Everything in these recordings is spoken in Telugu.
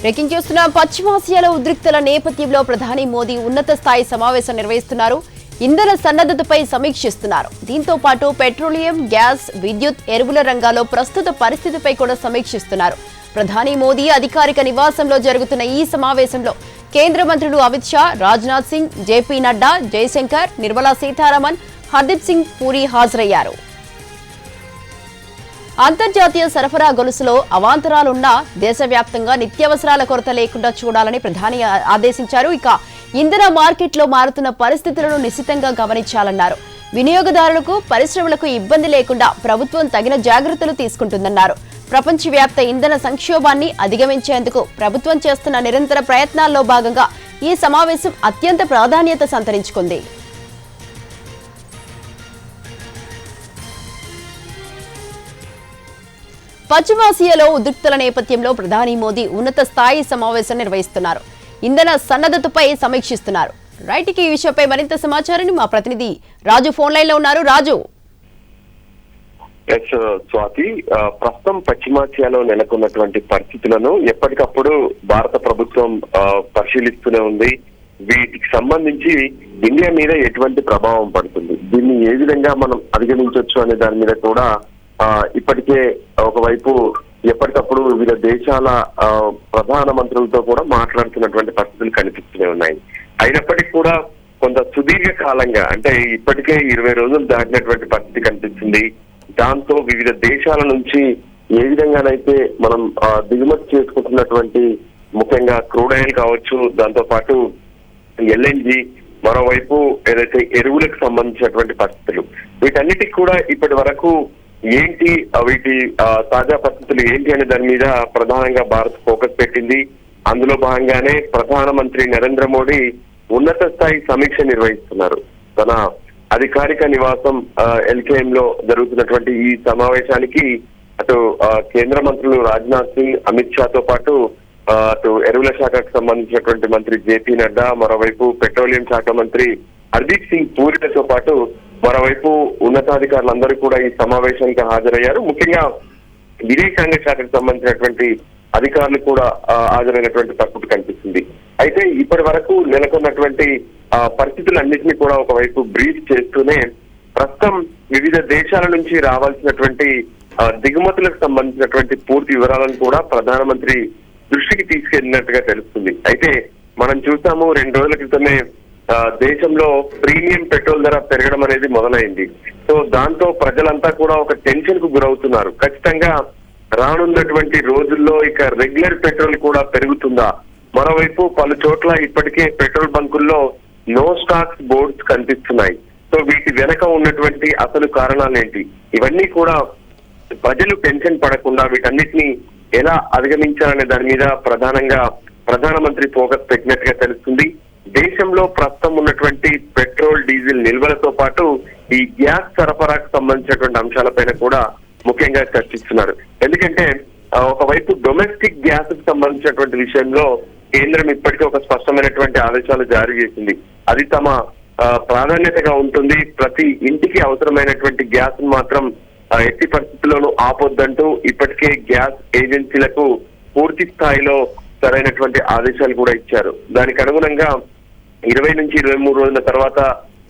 బ్రేకింగ్ చూస్తున్నాం. పశ్చిమాసియాలో ఉద్రిక్తల నేపథ్యంలో ప్రధాని మోదీ ఉన్నత స్థాయి సమావేశం నిర్వహిస్తున్నారు. ఇంధన సన్నద్ధతపై సమీక్షిస్తున్నారు. దీంతో పాటు పెట్రోలియం, గ్యాస్, విద్యుత్, ఎరువుల రంగాల్లో ప్రస్తుత పరిస్థితిపై కూడా సమీక్షిస్తున్నారు. ప్రధాని మోదీ అధికారిక నివాసంలో జరుగుతున్న ఈ సమావేశంలో కేంద్ర మంత్రులు అమిత్ షా, రాజ్నాథ్ సింగ్, జేపీ నడ్డా, జయశంకర్, నిర్మలా సీతారామన్, హర్దీప్ సింగ్ పూరి హాజరయ్యారు. అంతర్జాతీయ సరఫరా గొలుసులో అవాంతరాలున్నా దేశవ్యాప్తంగా నిత్యావసరాల కొరత లేకుండా చూడాలని ప్రధాని ఆదేశించారు. ఇక ఇంధన మార్కెట్లో మారుతున్న పరిస్థితులను నిశితంగా గమనించాలన్నారు. వినియోగదారులకు, పరిశ్రమలకు ఇబ్బంది లేకుండా ప్రభుత్వం తగిన జాగ్రత్తలు తీసుకుంటుందన్నారు. ప్రపంచవ్యాప్త ఇంధన సంక్షోభాన్ని అధిగమించేందుకు ప్రభుత్వం చేస్తున్న నిరంతర ప్రయత్నాల్లో భాగంగా ఈ సమావేశం అత్యంత ప్రాధాన్యత సంతరించుకుంది. పశ్చిమాసియాలో ఉద్రిక్తల నేపథ్యంలో ప్రధాని మోదీ ఉన్నత స్థాయి సమావేశం నిర్వహిస్తున్నారు. ఇంధన సన్నద్ధతపై సమీక్షిస్తున్నారు. రైట్, ఈ విషయంపై మరింత సమాచారాన్ని మా ప్రతినిధి రాజు ఫోన్ లైన్ లో ఉన్నారు. రాజు. స్వాతి, ప్రస్తుతం పశ్చిమాసియాలో నెలకొన్నటువంటి పరిస్థితులను ఎప్పటికప్పుడు భారత ప్రభుత్వం పరిశీలిస్తూనే ఉంది. వీటికి సంబంధించి ఇండియా మీద ఎటువంటి ప్రభావం పడుతుంది, దీన్ని ఏ విధంగా మనం అధిగమించవచ్చు అనే దాని మీద కూడా ఇప్పటికే ఒకవైపు ఎప్పటికప్పుడు వివిధ దేశాల ప్రధాన మంత్రులతో కూడా మాట్లాడుతున్నటువంటి పరిస్థితులు కనిపిస్తూనే ఉన్నాయి. అయినప్పటికీ కూడా కొంత సుదీర్ఘ కాలంగా, అంటే ఇప్పటికే 20 రోజులు దాటినటువంటి పరిస్థితి కనిపిస్తుంది. దాంతో వివిధ దేశాల నుంచి ఏ విధంగానైతే మనం దిగుమతి చేసుకుంటున్నటువంటి ముఖ్యంగా క్రూడ్ ఆయిల్ కావచ్చు, దాంతో పాటు ఎల్ఎన్జి, మరోవైపు ఏదైతే ఎరువులకు సంబంధించినటువంటి పరిస్థితులు, వీటన్నిటికి కూడా ఇప్పటి వరకు ఏంటి, వీటి తాజా పరిస్థితులు ఏంటి అనే దాని మీద ప్రధానంగా భారత్ ఫోకస్ పెట్టింది. అందులో భాగంగానే ప్రధానమంత్రి నరేంద్ర మోడీ ఉన్నత స్థాయి సమీక్ష నిర్వహిస్తున్నారు. తన అధికారిక నివాసం ఎల్కేఎం లో జరుగుతున్నటువంటి ఈ సమావేశానికి అటు కేంద్ర మంత్రులు రాజ్నాథ్ సింగ్, అమిత్ షాతో పాటు అటు ఎరువుల శాఖకు సంబంధించినటువంటి మంత్రి జేపీ నడ్డా, మరోవైపు పెట్రోలియం శాఖ మంత్రి హర్దీప్ సింగ్ పూరితో పాటు మరోవైపు ఉన్నతాధికారులందరూ కూడా ఈ సమావేశానికి హాజరయ్యారు. ముఖ్యంగా విదేశాంగ శాఖకు సంబంధించినటువంటి అధికారులు కూడా హాజరైనటువంటి పరిస్థితి కనిపిస్తుంది. అయితే ఇప్పటి వరకు నెలకొన్నటువంటి పరిస్థితులన్నింటినీ కూడా ఒకవైపు బ్రీఫ్ చేస్తూనే ప్రస్తుతం వివిధ దేశాల నుంచి రావాల్సినటువంటి దిగుమతులకు సంబంధించినటువంటి పూర్తి వివరాలను కూడా ప్రధానమంత్రి దృష్టికి తీసుకెళ్లినట్టుగా తెలుస్తుంది. అయితే మనం చూసాము, 2 రోజుల క్రితమే దేశంలో ప్రీమియం పెట్రోల్ ధర పెరగడం అనేది మొదలైంది. సో దాంతో ప్రజలంతా కూడా ఒక టెన్షన్ కు గురవుతున్నారు. ఖచ్చితంగా రానున్నటువంటి రోజుల్లో ఇక రెగ్యులర్ పెట్రోల్ కూడా పెరుగుతుందా? మరోవైపు పలు చోట్ల ఇప్పటికే పెట్రోల్ బంకుల్లో నో స్టాక్స్ బోర్డ్స్ కనిపిస్తున్నాయి. సో వీటి వెనక ఉన్నటువంటి అసలు కారణాలు ఏంటి? ఇవన్నీ కూడా ప్రజలు టెన్షన్ పడకుండా వీటన్నిటిని ఎలా అధిగమించాలనే దాని మీద ప్రధానంగా ప్రధానమంత్రి ఫోకస్ పెట్టినట్టుగా తెలుస్తుంది. దేశంలో ప్రస్తుతం ఉన్నటువంటి పెట్రోల్, డీజిల్ నిల్వలతో పాటు ఈ గ్యాస్ సరఫరాకు సంబంధించినటువంటి అంశాలపైన కూడా ముఖ్యంగా చర్చిస్తున్నారు. ఎందుకంటే ఒకవైపు డొమెస్టిక్ గ్యాస్ కు సంబంధించినటువంటి విషయంలో కేంద్రం ఇప్పటికే ఒక స్పష్టమైనటువంటి ఆదేశాలు జారీ చేసింది. అది తమ ప్రాధాన్యతగా ఉంటుంది. ప్రతి ఇంటికి అవసరమైనటువంటి గ్యాస్ మాత్రం ఎట్టి పరిస్థితుల్లోనూ ఆపొద్దంటూ ఇప్పటికే గ్యాస్ ఏజెన్సీలకు పూర్తి స్థాయిలో సరైనటువంటి ఆదేశాలు కూడా ఇచ్చారు. దానికి అనుగుణంగా 20 నుంచి 23 రోజుల తర్వాత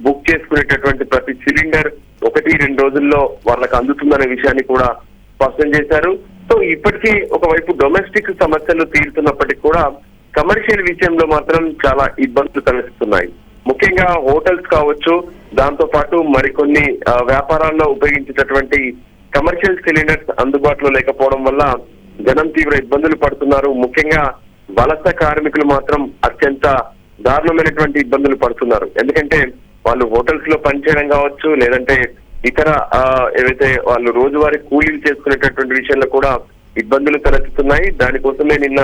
బుక్ చేసుకునేటటువంటి ప్రతి సిలిండర్ 1-2 రోజుల్లో వాళ్ళకి అందుతుందనే విషయాన్ని కూడా స్పష్టం చేశారు. సో ఇప్పటికీ ఒకవైపు డొమెస్టిక్ సమస్యలు తీరుతున్నప్పటికీ కూడా కమర్షియల్ విషయంలో మాత్రం చాలా ఇబ్బందులు తలెత్తుతున్నాయి. ముఖ్యంగా హోటల్స్ కావచ్చు, దాంతో పాటు మరికొన్ని వ్యాపారాల్లో ఉపయోగించేటటువంటి కమర్షియల్ సిలిండర్స్ అందుబాటులో లేకపోవడం వల్ల జనం తీవ్ర ఇబ్బందులు పడుతున్నారు. ముఖ్యంగా వలస కార్మికులు మాత్రం అత్యంత దారుణమైనటువంటి ఇబ్బందులు పడుతున్నారు. ఎందుకంటే వాళ్ళు హోటల్స్ లో పనిచేయడం కావచ్చు, లేదంటే ఇతర ఏవైతే వాళ్ళు రోజువారీ కూలీలు చేసుకునేటటువంటి విషయంలో కూడా ఇబ్బందులు తలెత్తుతున్నాయి. దానికోసమే నిన్న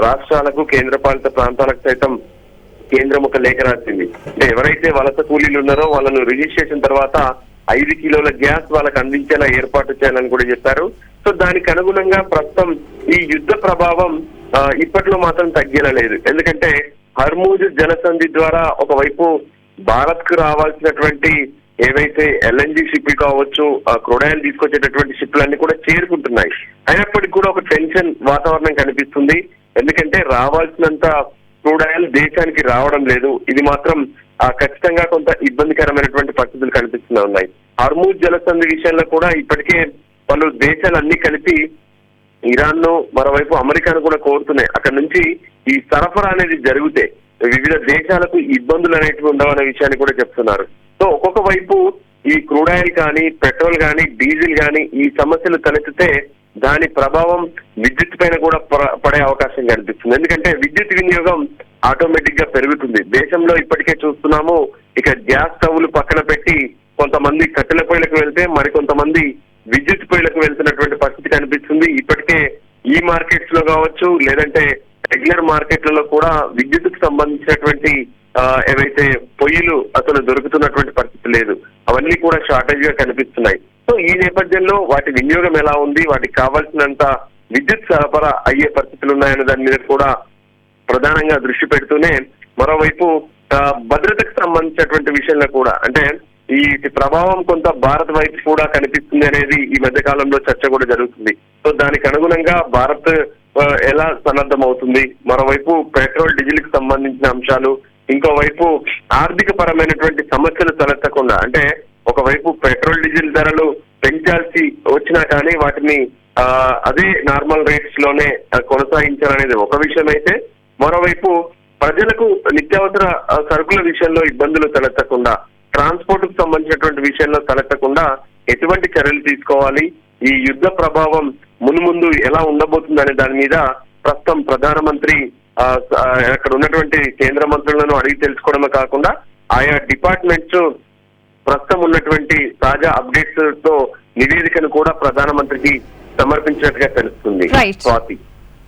రాష్ట్రాలకు, కేంద్రపాలిత ప్రాంతాలకు సైతం కేంద్రం ఒక లేఖ రాసింది. అంటే ఎవరైతే వలస కూలీలు ఉన్నారో వాళ్ళను రిజిస్ట్రేషన్ తర్వాత 5 కిలోల గ్యాస్ వాళ్ళకి అందించేలా ఏర్పాటు చేయాలని కూడా చెప్పారు. సో దానికి అనుగుణంగా ప్రస్తుతం ఈ యుద్ధ ప్రభావం ఇప్పట్లో మాత్రం తగ్గేలా లేదు. ఎందుకంటే హర్మూజ్ జలసంధి ద్వారా ఒకవైపు భారత్ కు రావాల్సినటువంటి ఏవైతే ఎల్ఎన్జి షిప్లు కావచ్చు, క్రూడ్ ఆయిల్ తీసుకొచ్చేటటువంటి షిప్లన్నీ కూడా చేరుకుంటున్నాయి. అయినప్పటికీ కూడా ఒక టెన్షన్ వాతావరణం కనిపిస్తుంది. ఎందుకంటే రావాల్సినంత క్రూడ్ ఆయిల్ దేశానికి రావడం లేదు. ఇది మాత్రం ఖచ్చితంగా కొంత ఇబ్బందికరమైనటువంటి పరిస్థితులు కనిపిస్తూనే ఉన్నాయి. హర్మూజ్ జలసంధి విషయంలో కూడా ఇప్పటికే పలు దేశాలన్నీ కలిపి ఇరాన్ ను, మరోవైపు అమెరికాను కూడా కోరుతున్నాయి అక్కడ నుంచి ఈ సరఫరా అనేది జరిగితే వివిధ దేశాలకు ఇబ్బందులు అనేటివి ఉండవనే విషయాన్ని కూడా చెప్తున్నారు. సో ఒక్కొక్క వైపు ఈ క్రూడ్ ఆయిల్ కానీ, పెట్రోల్ కానీ, డీజిల్ కానీ ఈ సమస్యలు తలెత్తితే దాని ప్రభావం విద్యుత్ పైన కూడా పడే అవకాశం కనిపిస్తుంది. ఎందుకంటే విద్యుత్ వినియోగం ఆటోమేటిక్ గా పెరుగుతుంది. దేశంలో ఇప్పటికే చూస్తున్నాము, ఇక గ్యాస్ స్టవ్లు పక్కన పెట్టి కొంతమంది కట్టెల పొయ్యిలకు వెళ్తే మరికొంతమంది విద్యుత్ పొయ్యిలకు వెళ్తున్నటువంటి పరిస్థితి కనిపిస్తుంది. ఇప్పటికే ఈ మార్కెట్స్ లో కావచ్చు, లేదంటే రెగ్యులర్ మార్కెట్లలో కూడా విద్యుత్కు సంబంధించినటువంటి ఏవైతే పొయ్యిలు అసలు దొరుకుతున్నటువంటి పరిస్థితి లేదు. అవన్నీ కూడా షార్టేజ్ గా కనిపిస్తున్నాయి. సో ఈ నేపథ్యంలో వాటి వినియోగం ఎలా ఉంది, వాటికి కావాల్సినంత విద్యుత్ సరఫరా అయ్యే పరిస్థితులు ఉన్నాయనే దాని మీద కూడా ప్రధానంగా దృష్టి పెడుతూనే మరోవైపు భద్రతకు సంబంధించినటువంటి విషయంలో కూడా అంటే ఈ ప్రభావం కొంత భారత్ వైపు కూడా కనిపిస్తుంది అనేది ఈ మధ్య కాలంలో చర్చ కూడా జరుగుతుంది. సో దానికి అనుగుణంగా భారత్ ఎలా సన్నద్ధమవుతుంది, మరోవైపు పెట్రోల్ డీజిల్ కి సంబంధించిన అంశాలు, ఇంకోవైపు ఆర్థిక పరమైనటువంటి సమస్యలు తలెత్తకుండా అంటే ఒకవైపు పెట్రోల్ డీజిల్ ధరలు పెంచాల్సి వచ్చినా కానీ వాటిని అదే నార్మల్ రేట్స్ లోనే కొనసాగించాలనేది ఒక విషయం అయితే, మరోవైపు ప్రజలకు నిత్యావసర సరుకుల విషయంలో ఇబ్బందులు తలెత్తకుండా, ట్రాన్స్పోర్ట్ కు సంబంధించినటువంటి విషయంలో తలెత్తకుండా ఎటువంటి చర్యలు తీసుకోవాలి, ఈ యుద్ధ ప్రభావం మున్ముందు ఎలా ఉండబోతుంది అనే దాని మీద ప్రస్తుతం ప్రధానమంత్రి అక్కడ ఉన్నటువంటి కేంద్ర మంత్రులను అడిగి తెలుసుకోవడమే కాకుండా ఆయా డిపార్ట్మెంట్స్ ప్రస్తుతం ఉన్నటువంటి తాజా అప్డేట్స్ తో నివేదికను కూడా ప్రధానమంత్రికి సమర్పించినట్టుగా తెలుస్తుంది. స్వాతి.